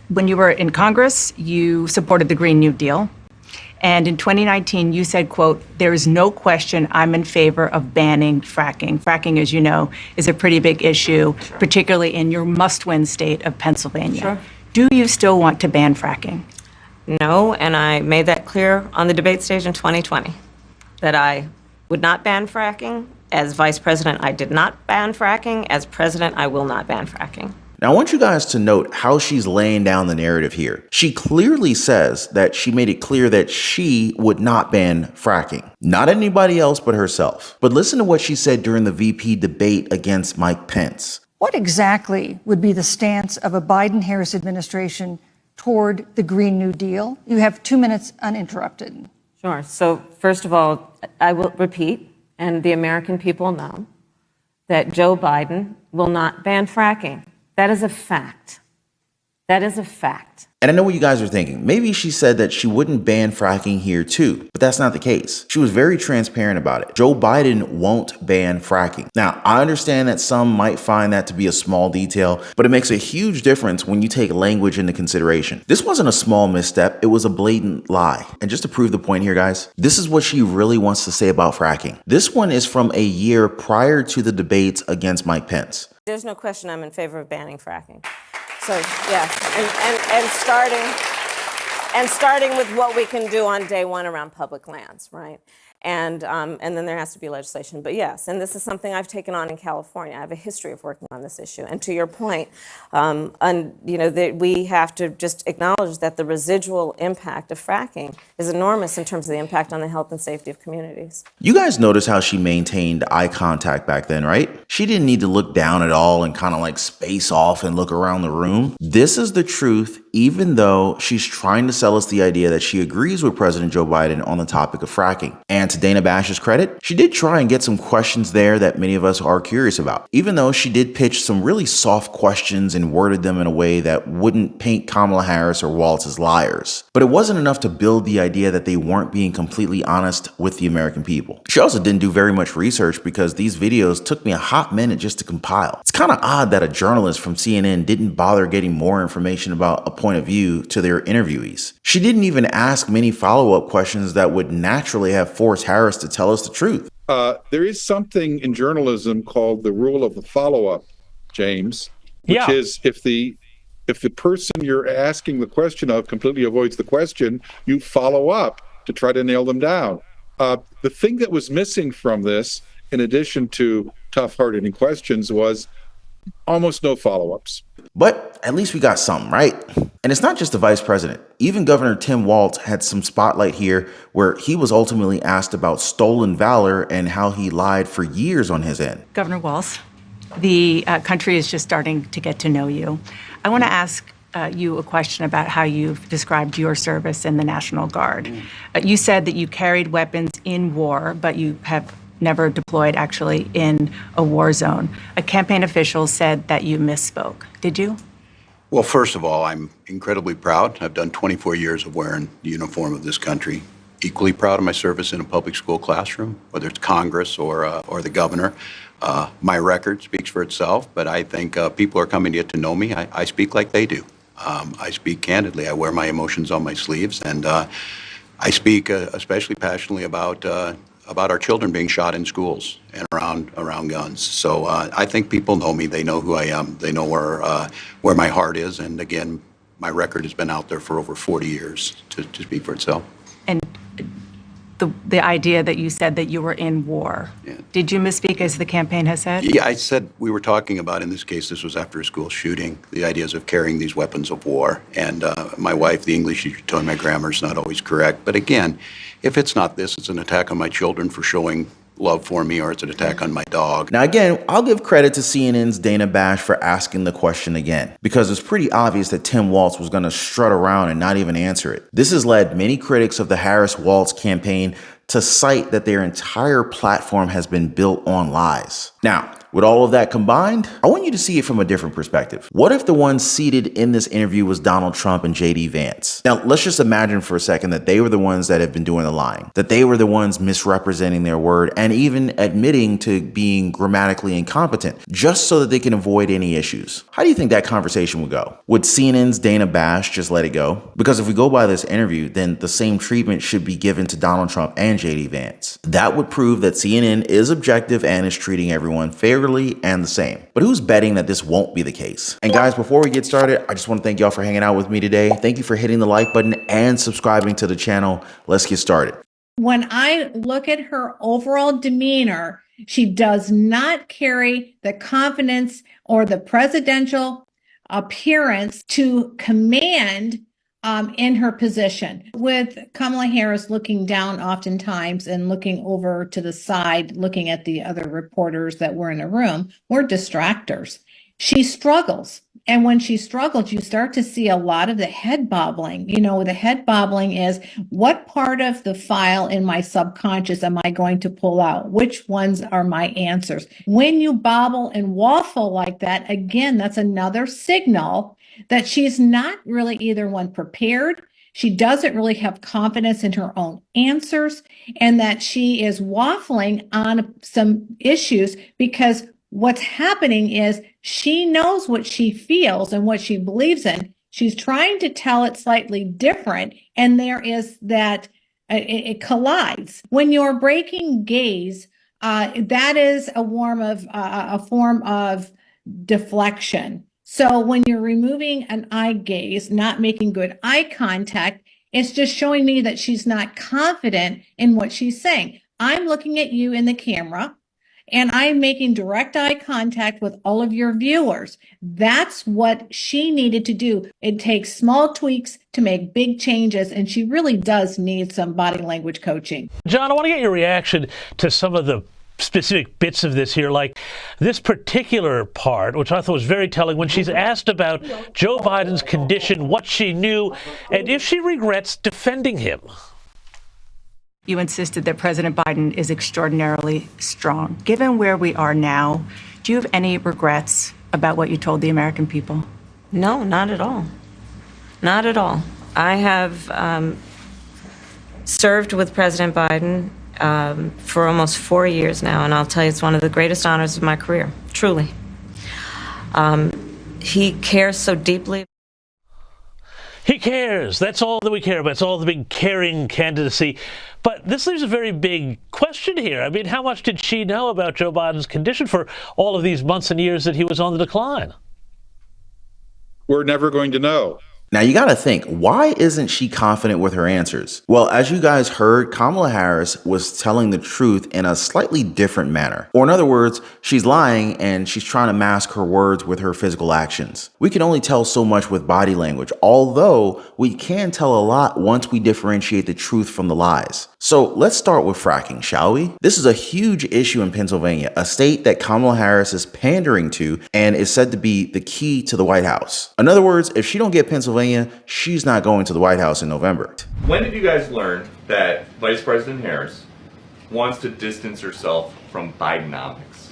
When you were in Congress, you supported the Green New Deal. And in 2019, you said, quote, "There is no question I'm in favor of banning fracking." Fracking, as you know, is a pretty big issue, particularly in your must-win state of Pennsylvania. Sure. Do you still want to ban fracking? No, and I made that clear on the debate stage in 2020, that I would not ban fracking. As vice president, I did not ban fracking. As president, I will not ban fracking. Now, I want you guys to note how she's laying down the narrative here. She clearly says that she made it clear that she would not ban fracking. Not anybody else but herself. But listen to what she said during the VP debate against Mike Pence. What exactly would be the stance of a Biden-Harris administration toward the Green New Deal? You have 2 minutes uninterrupted. Sure. So first of all, I will repeat, and the American people know, that Joe Biden will not ban fracking. That is a fact. That is a fact. And I know what you guys are thinking. Maybe she said that she wouldn't ban fracking here too, but that's not the case. She was very transparent about it. Joe Biden won't ban fracking. Now, I understand that some might find that to be a small detail, but it makes a huge difference when you take language into consideration. This wasn't a small misstep, it was a blatant lie. And just to prove the point here, guys, this is what she really wants to say about fracking. This one is from a year prior to the debates against Mike Pence. There's no question I'm in favor of banning fracking. So, yeah, and starting with what we can do on day one around public lands, right? And then there has to be legislation. But yes, and this is something I've taken on in California. I have a history of working on this issue. And to your point, we have to just acknowledge that the residual impact of fracking is enormous in terms of the impact on the health and safety of communities. You guys notice how she maintained eye contact back then, right? She didn't need to look down at all and kind of like space off and look around the room. This is the truth, even though she's trying to sell us the idea that she agrees with President Joe Biden on the topic of fracking. And to Dana Bash's credit, she did try and get some questions there that many of us are curious about, even though she did pitch some really soft questions and worded them in a way that wouldn't paint Kamala Harris or Walz as liars. But it wasn't enough to build the idea that they weren't being completely honest with the American people. She also didn't do very much research because these videos took me a hot minute just to compile. It's kind of odd that a journalist from CNN didn't bother getting more information about a point of view to their interviewees. She didn't even ask many follow-up questions that would naturally have forced Harris to tell us the truth. There is something in journalism called the rule of the follow-up, James, which is if the person you're asking the question of completely avoids the question, you follow up to try to nail them down. The thing that was missing from this, in addition to tough-hearted questions, was almost no follow-ups. But at least we got something, right? And it's not just the vice president. Even Governor Tim Walz had some spotlight here where he was ultimately asked about stolen valor and how he lied for years on his end. Governor Walz, the country is just starting to get to know you. I want to ask you a question about how you've described your service in the National Guard. You said that you carried weapons in war, but you have never deployed actually in a war zone. A campaign official said that you misspoke. Did you? Well, first of all, I'm incredibly proud. I've done 24 years of wearing the uniform of this country. Equally proud of my service in a public school classroom, whether it's Congress or the governor. My record speaks for itself, but I think people are coming to get to know me. I speak like they do. I speak candidly. I wear my emotions on my sleeves, and I speak especially passionately about our children being shot in schools and around guns. So I think people know me. They know who I am. They know where my heart is. And again, my record has been out there for over 40 years to speak for itself. And the idea that you said that you were in war, did you misspeak as the campaign has said? Yeah, I said we were talking about, in this case, this was after a school shooting, the ideas of carrying these weapons of war. And my wife, the English teacher, told me my grammar is not always correct. But again, if it's not this, it's an attack on my children for showing love for me, or it's an attack on my dog. Now, again, I'll give credit to CNN's Dana Bash for asking the question again, because it's pretty obvious that Tim Walz was going to strut around and not even answer it. This has led many critics of the Harris-Walz campaign to cite that their entire platform has been built on lies. Now, With all of that combined, I want you to see it from a different perspective. What if the one seated in this interview was Donald Trump and JD Vance? Now, let's just imagine for a second that they were the ones that have been doing the lying, that they were the ones misrepresenting their word and even admitting to being grammatically incompetent just so that they can avoid any issues. How do you think that conversation would go? Would CNN's Dana Bash just let it go? Because if we go by this interview, then the same treatment should be given to Donald Trump and JD Vance. That would prove that CNN is objective and is treating everyone fairly and the same. But who's betting that this won't be the case? And guys, before we get started, I just want to thank y'all for hanging out with me today. Thank you for hitting the like button and subscribing to the channel. Let's get started. When I look at her overall demeanor, she does not carry the confidence or the presidential appearance to command in her position. With Kamala Harris looking down oftentimes and looking over to the side, looking at the other reporters that were in the room, we're distractors. She struggles. And when she struggles, you start to see a lot of the head bobbling. You know, the head bobbling is what part of the file in my subconscious am I going to pull out? Which ones are my answers? When you bobble and waffle like that, again, that's another signal that she's not really either one prepared, she doesn't really have confidence in her own answers, and that she is waffling on some issues because what's happening is she knows what she feels and what she believes in. She's trying to tell it slightly different, and there is that it collides. When you're breaking gaze, that is a form of deflection. So when you're removing an eye gaze, not making good eye contact, it's just showing me that she's not confident in what she's saying. I'm looking at you in the camera, and I'm making direct eye contact with all of your viewers. That's what she needed to do. It takes small tweaks to make big changes, and she really does need some body language coaching. John, I want to get your reaction to some of the specific bits of this here, like this particular part, which I thought was very telling, when she's asked about Joe Biden's condition, what she knew, and if she regrets defending him. You insisted that President Biden is extraordinarily strong. Given where we are now, do you have any regrets about what you told the American people? No, not at all. Not at all. I have served with President Biden for almost 4 years now, and I'll tell you, it's one of the greatest honors of my career, truly. He cares so deeply. He cares. That's all that we care about. It's all the big caring candidacy. But this leaves a very big question here. I mean, how much did she know about Joe Biden's condition for all of these months and years that he was on the decline? We're never going to know. Now you gotta think, why isn't she confident with her answers? Well, as you guys heard, Kamala Harris was telling the truth in a slightly different manner. Or in other words, she's lying and she's trying to mask her words with her physical actions. We can only tell so much with body language, although we can tell a lot once we differentiate the truth from the lies. So let's start with fracking, shall we? This is a huge issue in Pennsylvania, a state that Kamala Harris is pandering to and is said to be the key to the White House. In other words, if she don't get Pennsylvania, she's not going to the White House in November. When did you guys learn that Vice President Harris wants to distance herself from Bidenomics?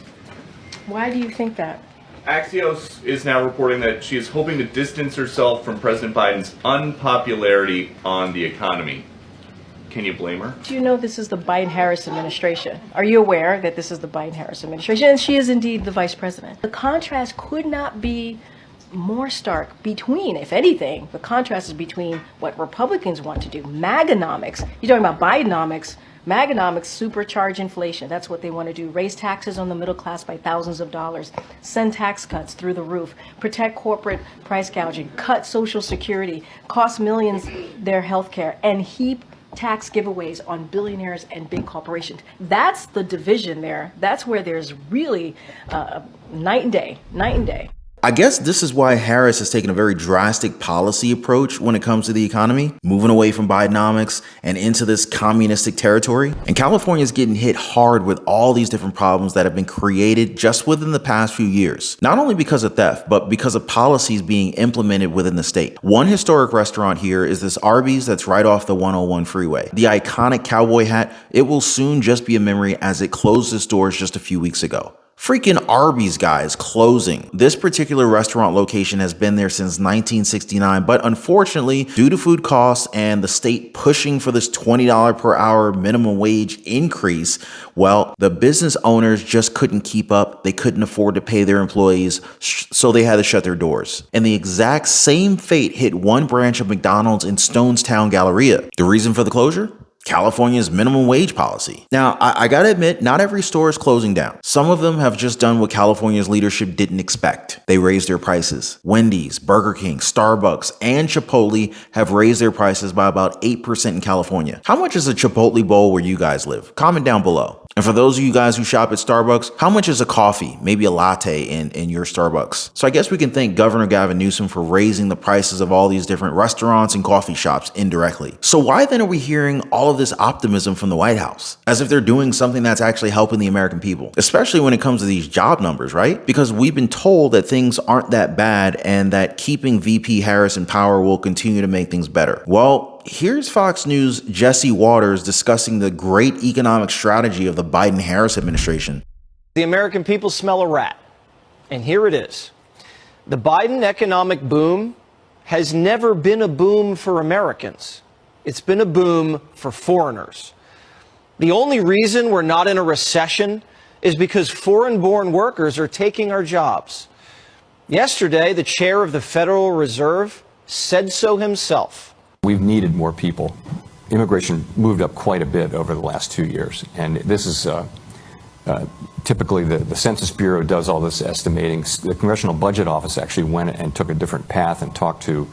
Why do you think that? Axios is now reporting that she is hoping to distance herself from President Biden's unpopularity on the economy. Can you blame her? Do you know this is the Biden-Harris administration? Are you aware that this is the Biden-Harris administration? And she is indeed the vice president. The contrast could not be more stark between, if anything, the contrast is between what Republicans want to do, MAGAnomics. You're talking about Bidenomics. MAGAnomics supercharge inflation. That's what they want to do. Raise taxes on the middle class by thousands of dollars. Send tax cuts through the roof. Protect corporate price gouging. Cut Social Security. Cost millions their health care. And heap tax giveaways on billionaires and big corporations. That's the division there. That's where there's really night and day, night and day. I guess this is why Harris has taken a very drastic policy approach when it comes to the economy, moving away from Bidenomics and into this communistic territory. And California is getting hit hard with all these different problems that have been created just within the past few years. Not only because of theft, but because of policies being implemented within the state. One historic restaurant here is this Arby's that's right off the 101 freeway. The iconic cowboy hat, it will soon just be a memory as it closed its doors just a few weeks ago. Freaking Arby's, guys, closing. This particular restaurant location has been there since 1969, but unfortunately, due to food costs and the state pushing for this $20 per hour minimum wage increase, well, the business owners just couldn't keep up. They couldn't afford to pay their employees, so they had to shut their doors. And the exact same fate hit one branch of McDonald's in Stonestown, Galleria. The reason for the closure? California's minimum wage policy. Now, I gotta admit, not every store is closing down. Some of them have just done what California's leadership didn't expect. They raised their prices. Wendy's, Burger King, Starbucks, and Chipotle have raised their prices by about 8% in California. How much is a Chipotle bowl where you guys live? Comment down below. And for those of you guys who shop at Starbucks, how much is a coffee, maybe a latte in your Starbucks? So I guess we can thank Governor Gavin Newsom for raising the prices of all these different restaurants and coffee shops indirectly. So why then are we hearing all of this optimism from the White House? As if they're doing something that's actually helping the American people, especially when it comes to these job numbers, right? Because we've been told that things aren't that bad and that keeping VP Harris in power will continue to make things better. Well, here's Fox News' Jesse Waters discussing the great economic strategy of the Biden-Harris administration. The American people smell a rat, and here it is. The Biden economic boom has never been a boom for Americans. It's been a boom for foreigners. The only reason we're not in a recession is because foreign-born workers are taking our jobs. Yesterday, the chair of the Federal Reserve said so himself. We've needed more people. Immigration moved up quite a bit over the last 2 years, and this is typically the Census Bureau does all this estimating. The Congressional Budget Office actually went and took a different path and talked to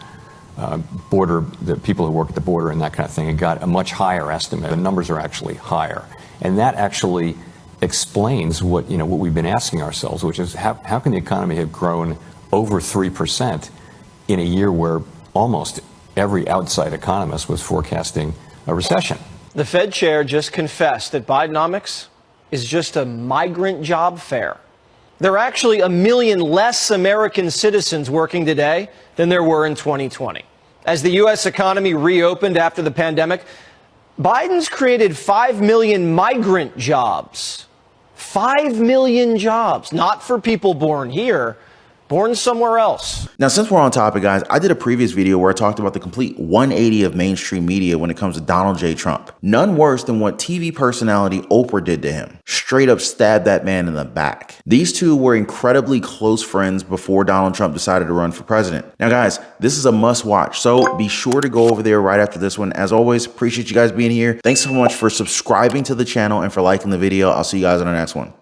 the people who work at the border and that kind of thing, and got a much higher estimate. The numbers are actually higher, and that actually explains what we've been asking ourselves, which is how can the economy have grown over 3% in a year where almost every outside economist was forecasting a recession? The Fed chair just confessed that Bidenomics is just a migrant job fair. There are actually 1 million less American citizens working today than there were in 2020. As the U.S. economy reopened after the pandemic, Biden's created 5 million migrant jobs. 5 million jobs, not for people born here, born somewhere else. Now, since we're on topic, guys, I did a previous video where I talked about the complete 180 of mainstream media when it comes to Donald J. Trump. None worse than what TV personality Oprah did to him. Straight up stabbed that man in the back. These two were incredibly close friends before Donald Trump decided to run for president. Now, guys, this is a must watch, so be sure to go over there right after this one. As always, appreciate you guys being here. Thanks so much for subscribing to the channel and for liking the video. I'll see you guys on the next one.